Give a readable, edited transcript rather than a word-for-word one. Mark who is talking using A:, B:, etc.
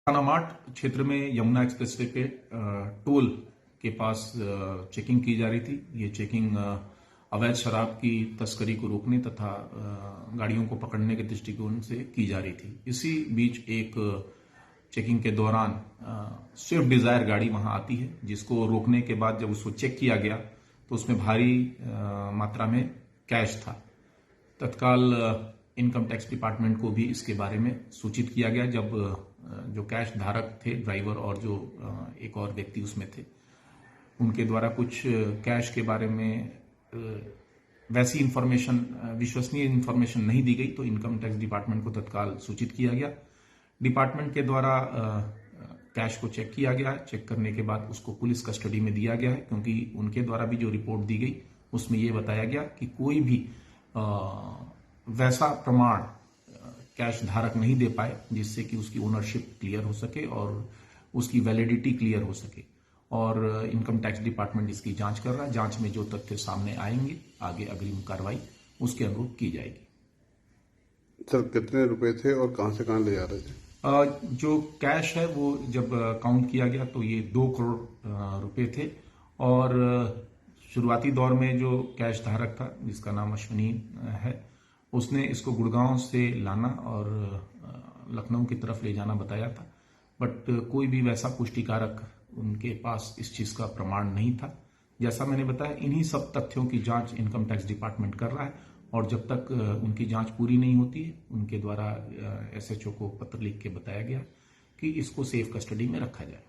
A: थानामाट क्षेत्र में Yamuna express way पे टोल के पास चेकिंग की जा रही थी। ये चेकिंग अवैध शराब की तस्करी को रोकने तथा गाड़ियों को पकड़ने के दृष्टिकोण से की जा रही थी। इसी बीच एक चेकिंग के दौरान स्विफ्ट डिजायर गाड़ी वहां आती है, जिसको रोकने के बाद जब उसको चेक किया गया तो उसमें भारी मात्रा में कैश था। तत्काल इनकम टैक्स डिपार्टमेंट को भी इसके बारे में सूचित किया गया। जब जो कैश धारक थे, ड्राइवर और जो एक और व्यक्ति उसमें थे, उनके द्वारा कुछ कैश के बारे में वैसी इंफॉर्मेशन, विश्वसनीय इंफॉर्मेशन नहीं दी गई, तो इनकम टैक्स डिपार्टमेंट को तत्काल सूचित किया गया। डिपार्टमेंट के द्वारा कैश को चेक किया गया। चेक करने के बाद उसको पुलिस कस्टडी में दिया गया है, क्योंकि उनके द्वारा भी जो रिपोर्ट दी गई उसमें यह बताया गया कि कोई भी वैसा प्रमाण कैश धारक नहीं दे पाए जिससे कि उसकी ओनरशिप क्लियर हो सके और उसकी वैलिडिटी क्लियर हो सके। और इनकम टैक्स डिपार्टमेंट इसकी जांच कर रहा है। जांच में जो तथ्य सामने आएंगे, आगे अग्रिम कार्रवाई उसके अनुरूप की जाएगी।
B: सर, कितने रुपए थे और कहां से कहां ले जा रहे थे?
A: जो कैश है वो जब काउंट किया गया तो ये 2 करोड़ रुपए थे। और शुरुआती दौर में जो कैश धारक था, जिसका नाम अश्विनी है, उसने इसको गुड़गांव से लाना और लखनऊ की तरफ ले जाना बताया था। बट कोई भी वैसा पुष्टिकारक उनके पास इस चीज का प्रमाण नहीं था। जैसा मैंने बताया, इन्हीं सब तथ्यों की जांच इनकम टैक्स डिपार्टमेंट कर रहा है और जब तक उनकी जांच पूरी नहीं होती है, उनके द्वारा एसएचओ को पत्र लिख के बताया गया कि इसको सेफ कस्टडी में रखा जाए।